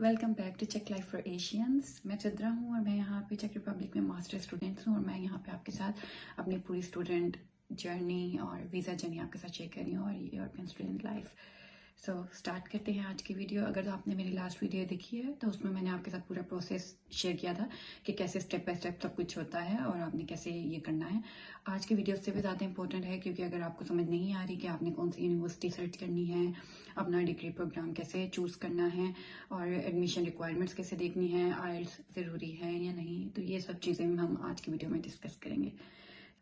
Welcome back to चेक life for Asians. मैं चित्रा हूँ और मैं यहाँ पे चेक रिपब्लिक में मास्टर स्टूडेंट हूँ और मैं यहाँ पे आपके साथ अपनी पूरी स्टूडेंट जर्नी और वीज़ा जर्नी आपके साथ शेयर कर रही हूँ और European student life. So start करते हैं आज की वीडियो। अगर आपने मेरी लास्ट वीडियो देखी है तो उसमें मैंने आपके साथ पूरा प्रोसेस शेयर किया था कि कैसे स्टेप बाय स्टेप सब कुछ होता है और आपने कैसे ये करना है। आज की वीडियो उससे भी ज़्यादा इंपॉर्टेंट है क्योंकि अगर आपको समझ नहीं आ रही कि आपने कौन सी यूनिवर्सिटी सर्च करनी है, अपना डिग्री प्रोग्राम कैसे चूज़ करना है और एडमिशन रिक्वायरमेंट्स कैसे देखनी है, आइल्स ज़रूरी है या नहीं, तो ये सब चीज़ें हम आज की वीडियो में डिस्कस करेंगे।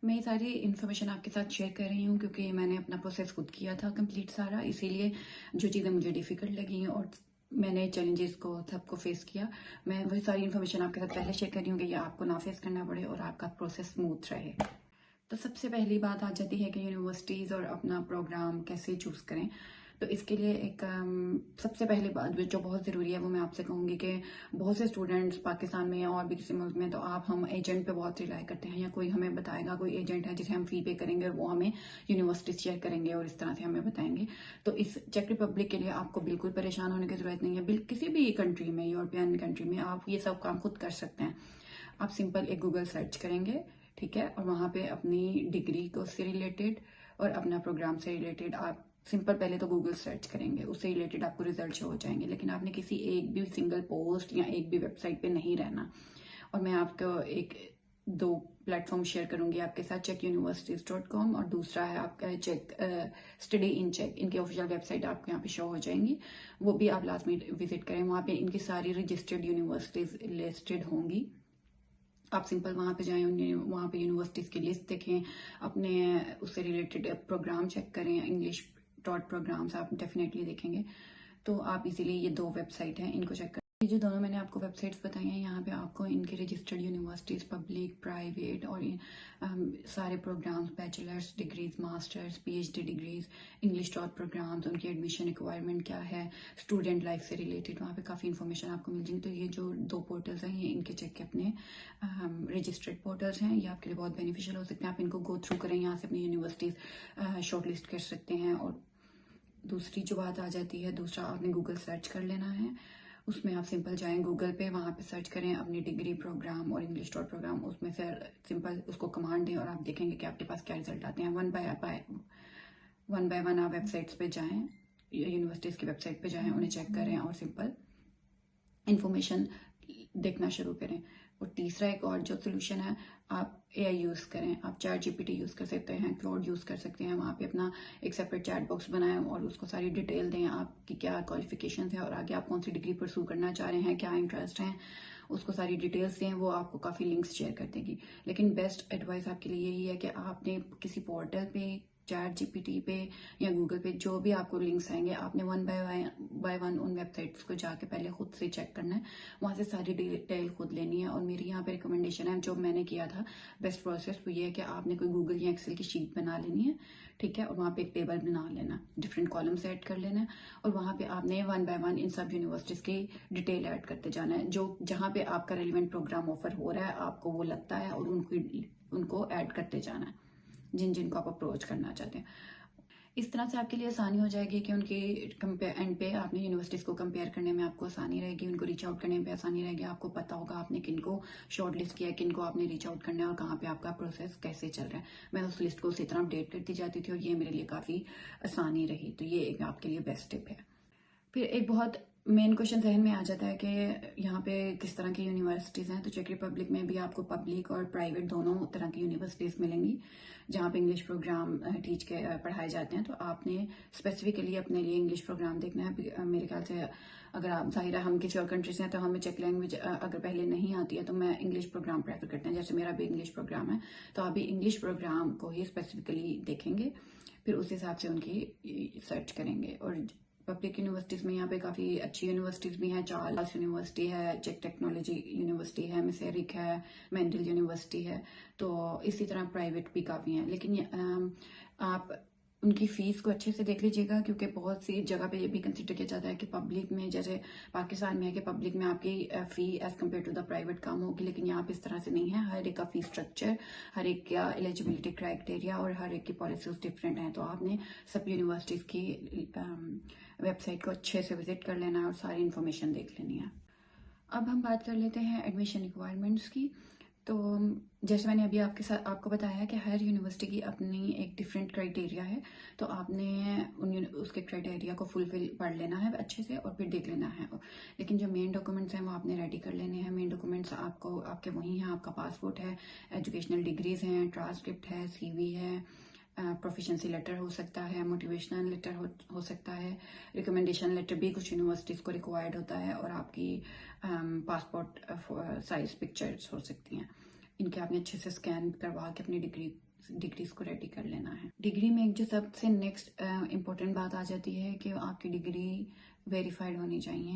मैं ये सारी इन्फॉर्मेशन आपके साथ शेयर कर रही हूँ क्योंकि मैंने अपना प्रोसेस खुद किया था कंप्लीट सारा, इसीलिए जो चीज़ें मुझे डिफ़िकल्ट लगी और मैंने चैलेंजेस को सबको फेस किया, मैं वही सारी इन्फॉर्मेशन आपके साथ पहले शेयर कर रही हूँ कि ये आपको ना फेस करना पड़े और आपका प्रोसेस स्मूथ रहे। तो सबसे पहली बात आ जाती है कि यूनिवर्सिटीज़ और अपना प्रोग्राम कैसे चूज़ करें। तो इसके लिए एक सबसे पहली बात जो बहुत ज़रूरी है वो मैं आपसे कहूँगी कि बहुत से स्टूडेंट्स पाकिस्तान में और भी किसी मुल्क में तो हम एजेंट पे बहुत रिलाई करते हैं या कोई हमें बताएगा, कोई एजेंट है जिसे हम फ़ी पे करेंगे और वो हमें यूनिवर्सिटी शेयर करेंगे और इस तरह से हमें बताएंगे। तो इस चेक रिपब्लिक के लिए आपको बिल्कुल परेशान होने की ज़रूरत नहीं है। किसी भी कंट्री में, यूरोपियन कंट्री में आप ये सब काम खुद कर सकते हैं। आप सिंपल एक गूगल सर्च करेंगे, ठीक है, और वहाँ पे अपनी डिग्री को से रिलेटेड और अपना प्रोग्राम से रिलेटेड आप सिंपल पहले तो गूगल सर्च करेंगे, उससे रिलेटेड आपको रिजल्ट शो हो जाएंगे। लेकिन आपने किसी एक भी सिंगल पोस्ट या एक भी वेबसाइट पे नहीं रहना। और मैं आपको एक दो प्लेटफॉर्म शेयर करूंगी आपके साथ, checkuniversities.com और दूसरा है आपका चेक स्टडी इन चेक। इनकी ऑफिशियल वेबसाइट आपको यहाँ पे शो हो जाएंगी, वो भी आप लास्ट में विजिट करें। वहाँ पे इनकी सारी रजिस्टर्ड यूनिवर्सिटीज लिस्टेड होंगी। आप सिंपल वहाँ पे जाएं, वहाँ पे यूनिवर्सिटीज़ की लिस्ट देखें, अपने उससे रिलेटेड प्रोग्राम चेक करें। इंग्लिश डॉट प्रोग्राम्स आप डेफिनेटली देखेंगे, तो आप इजीली ये दो वेबसाइट हैं, इनको चेक करें। ये जो दोनों मैंने आपको वेबसाइट्स बताई हैं, यहाँ पे आपको इनके रजिस्टर्ड यूनिवर्सिटीज़, पब्लिक, प्राइवेट और सारे programs, bachelors degrees, masters, PhD degrees, English taught programs, उनकी एडमिशन रिक्वायरमेंट क्या है, स्टूडेंट लाइफ से रिलेटेड वहाँ पे काफ़ी इन्फॉर्मेशन आपको मिल जाएगी। तो ये जो दो पोर्टल्स हैं, ये इनके चेक के अपने रजिस्टर्ड पोर्टल्स हैं, ये आपके लिए बहुत बेनिफिशियल हो सकते हैं। आप इनको गो थ्रू करें, यहाँ से अपनी यूनिवर्सिटीज़ शॉर्ट लिस्ट कर सकते हैं। और दूसरी जो बात आ जाती है, दूसरा आपने गूगल सर्च कर लेना है। उसमें आप सिंपल जाएं गूगल पे, वहाँ पे सर्च करें अपनी डिग्री प्रोग्राम और इंग्लिश डॉट प्रोग्राम, उसमें से सिंपल उसको कमांड दें और आप देखेंगे कि आपके पास क्या रिजल्ट आते हैं। वन बाय वन आप वेबसाइट्स पे जाएं, यूनिवर्सिटीज़ की वेबसाइट पे जाएं, उन्हें चेक करें और सिंपल इंफॉर्मेशन देखना शुरू करें। और तीसरा एक और जो सोल्यूशन है, आप AI यूज़ करें। आप ChatGPT यूज़ कर सकते हैं, क्लाउड यूज़ कर सकते हैं। वहाँ पे अपना एक सेपरेट चैट बॉक्स बनाएं और उसको सारी डिटेल दें, आपकी क्या क्वालिफिकेशन है और आगे आप कौन सी डिग्री परस्यू करना चाह रहे हैं, क्या इंटरेस्ट हैं, उसको सारी डिटेल्स दें। वो आपको काफ़ी लिंक्स शेयर कर देगी। लेकिन बेस्ट एडवाइस आपके लिए यही है कि आपने किसी पोर्टल पे, ChatGPT पे या गूगल पे जो भी आपको लिंक्स आएंगे, आपने वन बाय वन उन वेबसाइट्स को जाके पहले खुद से चेक करना है, वहाँ से सारी डिटेल खुद लेनी है। और मेरी यहाँ पे रिकमेंडेशन है, जो मैंने किया था बेस्ट प्रोसेस, वो ये है कि आपने कोई गूगल या एक्सेल की शीट बना लेनी है, ठीक है, और वहाँ पे एक टेबल बना लेना, डिफरेंट कॉलम्स ऐड कर लेना है और वहाँ पे आपने वन बाय वन इन सब यूनिवर्सिटीज़ की डिटेल ऐड करते जाना है। जो जहाँ पे आपका रेलिवेंट प्रोग्राम ऑफर हो रहा है, आपको वो लगता है, और उनको ऐड करते जाना है जिनको आप अप्रोच करना चाहते हैं। इस तरह से आपके लिए आसानी हो जाएगी कि उनके एंड पे आपने यूनिवर्सिटीज़ को कंपेयर करने में आपको आसानी रहेगी, उनको रीच आउट करने में आसानी रहेगी। आपको पता होगा आपने किनको शॉर्ट लिस्ट किया है, किनको आपने रीच आउट करना है और कहाँ पे आपका प्रोसेस कैसे चल रहा है। मैं उस लिस्ट को उसी तरह अपडेट करती जाती थी और ये मेरे लिए काफ़ी आसानी रही। तो ये एक आपके लिए बेस्ट टिप है। फिर एक बहुत मेन क्वेश्चन जहन में आ जाता है कि यहाँ पे किस तरह की यूनिवर्सिटीज़ हैं। तो चेक रिपब्लिक में भी आपको पब्लिक और प्राइवेट दोनों तरह की यूनिवर्सिटीज़ मिलेंगी जहाँ पे इंग्लिश प्रोग्राम टीच के पढ़ाए जाते हैं। तो आपने स्पेसिफिकली अपने लिए इंग्लिश प्रोग्राम देखना है। मेरे ख्याल से अगर आप, जाहिर है हम किसी और कंट्री से हैं तो हमें चेक लैंग्वेज अगर पहले नहीं आती है तो मैं इंग्लिश प्रोग्राम प्रेफर करते हैं, जैसे मेरा भी इंग्लिश प्रोग्राम है, तो आप भी इंग्लिश प्रोग्राम को ही स्पेसिफिकली देखेंगे, फिर उस हिसाब से उनकी सर्च करेंगे। और पब्लिक यूनिवर्सिटीज़ में यहाँ पे काफ़ी अच्छी यूनिवर्सिटीज़ भी हैं। चार्ल्स यूनिवर्सिटी है, चेक टेक्नोलॉजी यूनिवर्सिटी है, मिसेरिक है, मेंडल यूनिवर्सिटी है। तो इसी तरह प्राइवेट भी काफ़ी हैं। लेकिन आप उनकी फ़ीस को अच्छे से देख लीजिएगा, क्योंकि बहुत सी जगह पे ये भी कंसिडर किया जाता है कि पब्लिक में, जैसे पाकिस्तान में है कि पब्लिक में आपकी fee as compare to the private कम होगी, लेकिन यहाँ पे इस तरह से नहीं है। हर एक का फ़ी स्ट्रक्चर, हर एक का एलिजिबिलिटी क्राइटेरिया और हर एक की पॉलिसीज डिफरेंट हैं। तो आपने सब यूनिवर्सिटीज़ की वेबसाइट को अच्छे से विजिट कर लेना है और सारी इन्फॉर्मेशन देख लेनी है। अब हम बात कर लेते हैं एडमिशन रिक्वायरमेंट्स की। तो जैसे मैंने अभी आपको बताया कि हर यूनिवर्सिटी की अपनी एक डिफरेंट क्राइटेरिया है, तो आपने उसके क्राइटेरिया को फुलफिल पढ़ लेना है अच्छे से और फिर देख लेना है। लेकिन जो मेन डॉक्यूमेंट्स हैं वो आपने रेडी कर लेने हैं। मेन डॉक्यूमेंट्स आपके वही हैं, आपका पासपोर्ट है, एजुकेशनल डिग्रीज हैं, ट्रांसक्रिप्ट है, CV है, प्रोफिशेंसी लेटर हो सकता है, मोटिवेशनल लेटर हो सकता है, रिकमेंडेशन लेटर भी कुछ यूनिवर्सिटीज़ को रिक्वायर्ड होता है, और आपकी पासपोर्ट साइज पिक्चर्स हो सकती हैं। इनके आपने अच्छे से स्कैन करवा के अपनी डिग्रीज को रेडी कर लेना है। डिग्री में एक जो सबसे नेक्स्ट इम्पोर्टेंट बात आ जाती है कि आपकी डिग्री वेरीफाइड होनी चाहिए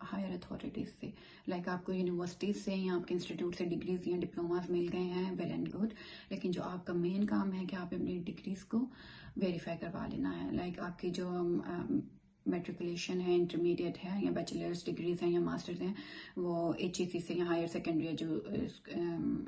हायर अथॉरिटीज़ से। लाइक आपको यूनिवर्सिटीज़ से या आपके इंस्टीट्यूट से डिग्रीज या डिप्लोमास मिल गए हैं, वेल एंड गुड, लेकिन जो आपका मेन काम है कि आप अपनी डिग्रीज को वेरीफाई करवा लेना है। लाइक आपकी जो मेट्रिकुलेशन है, इंटरमीडिएट है या बैचलर्स डिग्रीज हैं या मास्टर्स हैं, वो HEC से या हायर सेकेंडरी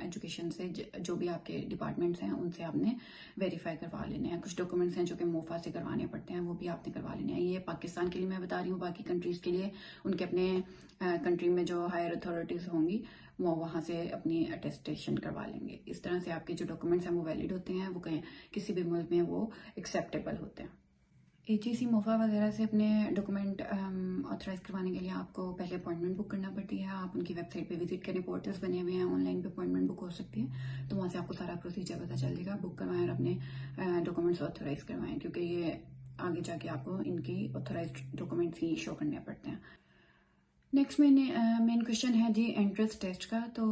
एजुकेशन से जो भी आपके डिपार्टमेंट्स हैं उनसे आपने वेरीफाई करवा लेने हैं। कुछ डॉक्यूमेंट्स हैं जो कि मोफा से करवाने पड़ते हैं, वो भी आपने करवा लेने हैं। ये पाकिस्तान के लिए मैं बता रही हूँ, बाकी कंट्रीज़ के लिए उनके अपने कंट्री में जो हायर अथॉरिटीज़ होंगी वो वहाँ से अपनी अटेस्टेशन करवा लेंगे। इस तरह से आपके जो डॉक्यूमेंट्स हैं वो वैलिड होते हैं, वो कहीं किसी भी मुल्क में वो एक्सेप्टेबल होते हैं। HEC मोफा वगैरह से अपने डॉक्यूमेंट ऑथराइज करवाने के लिए आपको पहले अपॉइंटमेंट बुक करना पड़ती है। आप उनकी वेबसाइट पे विजिट करें, पोर्टल्स बने हुए हैं, ऑनलाइन पे अपॉइंटमेंट बुक हो सकती है, तो वहाँ से आपको सारा प्रोसीजर पता चल जाएगा। बुक करवाएं और अपने डॉक्यूमेंट्स ऑथराइज करवाएं, क्योंकि ये आगे जाके आपको इनकी ऑथराइज डॉक्यूमेंट्स ही शो करने पड़ते हैं। नेक्स्ट मेन क्वेश्चन है जी एंट्रेंस टेस्ट का। तो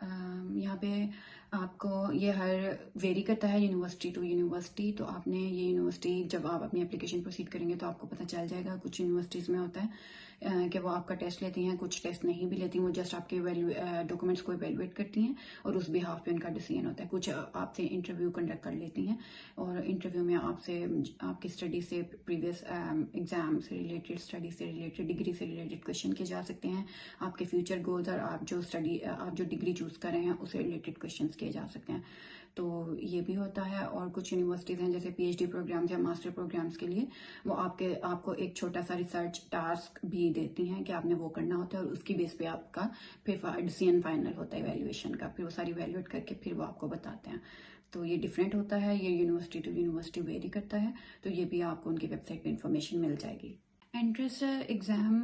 यहाँ पे आपको ये हर वेरी करता है यूनिवर्सिटी टू यूनिवर्सिटी। तो आपने ये यूनिवर्सिटी जब आप अपनी एप्लीकेशन प्रोसीड करेंगे तो आपको पता चल जाएगा। कुछ यूनिवर्सिटीज़ में होता है कि वो आपका टेस्ट लेती हैं, कुछ टेस्ट नहीं भी लेती, वो जस्ट आपके डॉक्यूमेंट्स को एवेलुएट करती हैं और उस बिहाफ पे उनका डिसीजन होता है। कुछ आपसे इंटरव्यू कंडक्ट कर लेती हैं और इंटरव्यू में आपसे आपकी स्टडी से, प्रीवियस एग्जाम से रिलेटेड, स्टडी से रिलेटेड, डिग्री से रिलेटेड क्वेश्चन किए जा सकते हैं। आपके फ्यूचर गोल्स और आप जो डिग्री चूज कर रहे हैं उससे रिलेटेड क्वेश्चन किए जा सकते हैं। तो ये भी होता है। और कुछ यूनिवर्सिटीज़ हैं जैसे PhD प्रोग्राम्स या मास्टर प्रोग्राम्स के लिए वो आपको एक छोटा सा रिसर्च टास्क भी देती हैं कि आपने वो करना होता है, और उसकी बेस पे आपका फिर डिसीजन फाइनल होता है इवैल्यूएशन का। फिर वो सारी इवैल्यूएट करके फिर वो आपको बताते हैं। तो ये डिफरेंट होता है, ये यूनिवर्सिटी टू यूनिवर्सिटी वेरी करता है। तो ये भी आपको उनकी वेबसाइट पे इंफॉर्मेशन मिल जाएगी। एंट्रेंस एग्ज़ाम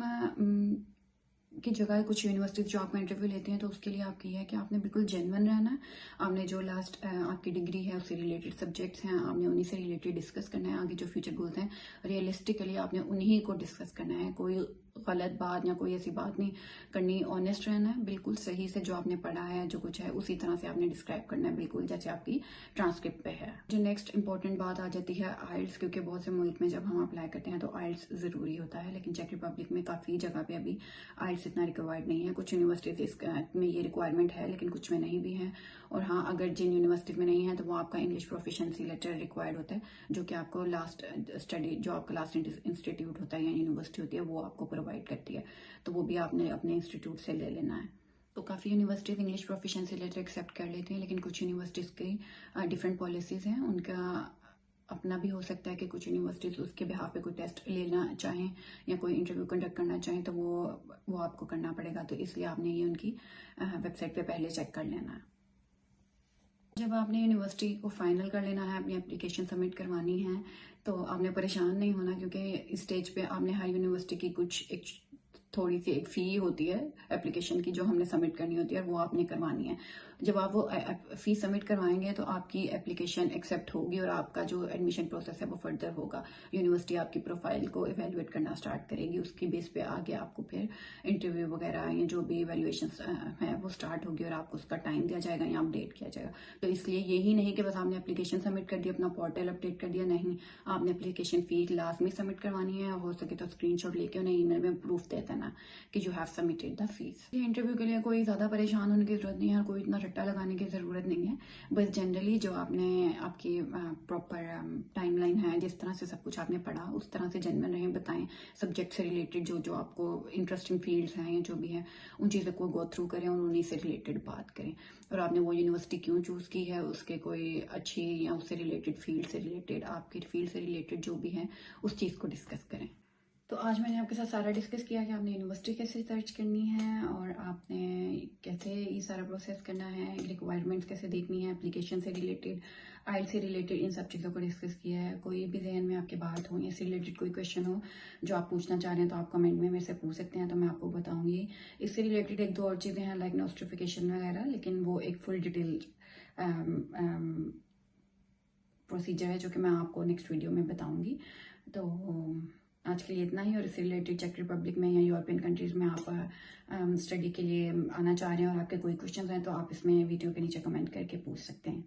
की जगह कुछ यूनिवर्सिटीज जो आपका इंटरव्यू लेती हैं, तो उसके लिए आपकी है कि आपने बिल्कुल जेन्युइन रहना है। आपने जो लास्ट आपकी डिग्री है उससे रिलेटेड सब्जेक्ट्स हैं, आपने उन्हीं से रिलेटेड डिस्कस करना है। आगे जो फ्यूचर गोल्स हैं रियलिस्टिकली आपने उन्हीं को डिस्कस करना है। कोई गलत बात या कोई ऐसी बात नहीं करनी, ऑनेस्ट रहना है, बिल्कुल सही से जो आपने पढ़ा है, जो कुछ है उसी तरह से आपने डिस्क्राइब करना है, बिल्कुल जैसे आपकी ट्रांसक्रिप्ट पे है। जो नेक्स्ट इंपॉर्टेंट बात आ जाती है आइल्स, क्योंकि बहुत से मुल्क में जब हम अप्लाई करते हैं तो आइल्स ज़रूरी होता है, लेकिन चेक रिपब्लिक में काफ़ी जगह पे अभी आइल्स इतना रिक्वायर्ड नहीं है। कुछ यूनिवर्सिटीज में ये रिक्वायरमेंट है, लेकिन कुछ में नहीं भी है। और हाँ, अगर जिन यूनिवर्सिटीज में नहीं है तो वो आपका इंग्लिश प्रोफिशिएंसी लेटर रिक्वायर्ड होता है, जो कि आपको जो आपका लास्ट इंस्टीट्यूट होता है या यूनिवर्सिटी होती है वो आपको प्रोवाइड करती है। तो वो भी आपने अपने इंस्टीट्यूट से ले लेना है। तो काफ़ी universities English proficiency letter accept कर लेती हैं, लेकिन कुछ यूनिवर्सिटीज़ की डिफरेंट पॉलिसीज़ हैं। उनका अपना भी हो सकता है कि कुछ यूनिवर्सिटीज उसके बिहाफ पे कोई टेस्ट लेना चाहें या कोई इंटरव्यू कंडक्ट करना चाहें, तो वो आपको करना पड़ेगा। तो इसलिए आपने ये उनकी वेबसाइट पे पहले चेक कर लेना है। जब आपने यूनिवर्सिटी को फाइनल कर लेना है, अपनी एप्लीकेशन सबमिट करवानी है, तो आपने परेशान नहीं होना, क्योंकि इस स्टेज पे आपने हर यूनिवर्सिटी की एक थोड़ी सी एक फ़ी होती है एप्लीकेशन की जो हमने सबमिट करनी होती है, वो आपने करवानी है। जब आप वो फ़ी सबमिट करवाएंगे तो आपकी एप्लीकेशन एक्सेप्ट होगी और आपका जो एडमिशन प्रोसेस है वो फर्दर होगा। यूनिवर्सिटी आपकी प्रोफाइल को इवेलुएट करना स्टार्ट करेगी, उसकी बेस पे आगे आपको फिर इंटरव्यू वगैरह या जो भी इवेल्युएशन है वो स्टार्ट होगी और आपको उसका टाइम दिया जाएगा या अपडेट किया जाएगा। तो इसलिए यही नहीं कि बस आपने एप्लीकेशन सबमिट कर दी, अपना पोर्टल अपडेट कर दिया, नहीं, आपने एप्लीकेशन फ़ी लाजमी सबमिट करवानी है। और हो सके तो स्क्रीनशॉट लेके उन्हें ईमेल में प्रूफ दे देना कि you have submitted the fees. Interview के लिए कोई ज़्यादा परेशान होने की जरूरत नहीं है, कोई इतना रट्टा लगाने की ज़रूरत नहीं है, बस जनरली जो आपने आपकी प्रॉपर टाइमलाइन है, जिस तरह से सब कुछ आपने पढ़ा उस तरह से जेन्युइन रहें, बताएं सब्जेक्ट से रिलेटेड जो जो आपको इंटरेस्टिंग फील्ड्स हैं या जो भी हैं उन चीज़ों को गो थ्रू करें और उन्हीं से रिलेटेड बात करें। और आपने वो यूनिवर्सिटी क्यों चूज़ की है, उसके कोई अच्छी या उससे रिलेटेड फील्ड से रिलेटेड, आपकी फील्ड से रिलेटेड जो भी है उस चीज़ को डिस्कस करें। तो आज मैंने आपके साथ सारा डिस्कस किया कि आपने यूनिवर्सिटी कैसे सर्च करनी है और आपने कैसे ये सारा प्रोसेस करना है, रिक्वायरमेंट्स कैसे देखनी है, एप्लीकेशन से रिलेटेड, आइल से रिलेटेड, इन सब चीज़ों को डिस्कस किया है। कोई भी जहन में आपके बात हो या इससे रिलेटेड कोई क्वेश्चन हो जो आप पूछना चाह रहे हैं तो आप कमेंट में मेरे से पूछ सकते हैं, तो मैं आपको बताऊंगी। इससे रिलेटेड एक दो और चीज़ें हैं लाइक नोटिफिकेशन वगैरह, लेकिन वो एक फुल डिटेल प्रोसीजर है जो कि मैं आपको नेक्स्ट वीडियो में बताऊंगी। तो आज के लिए इतना ही। और इससे रिलेटेड चेक रिपब्लिक में या यूरोपियन कंट्रीज़ में आप स्टडी के लिए आना चाह रहे हैं और आपके कोई क्वेश्चन हैं तो आप इसमें वीडियो के नीचे कमेंट करके पूछ सकते हैं।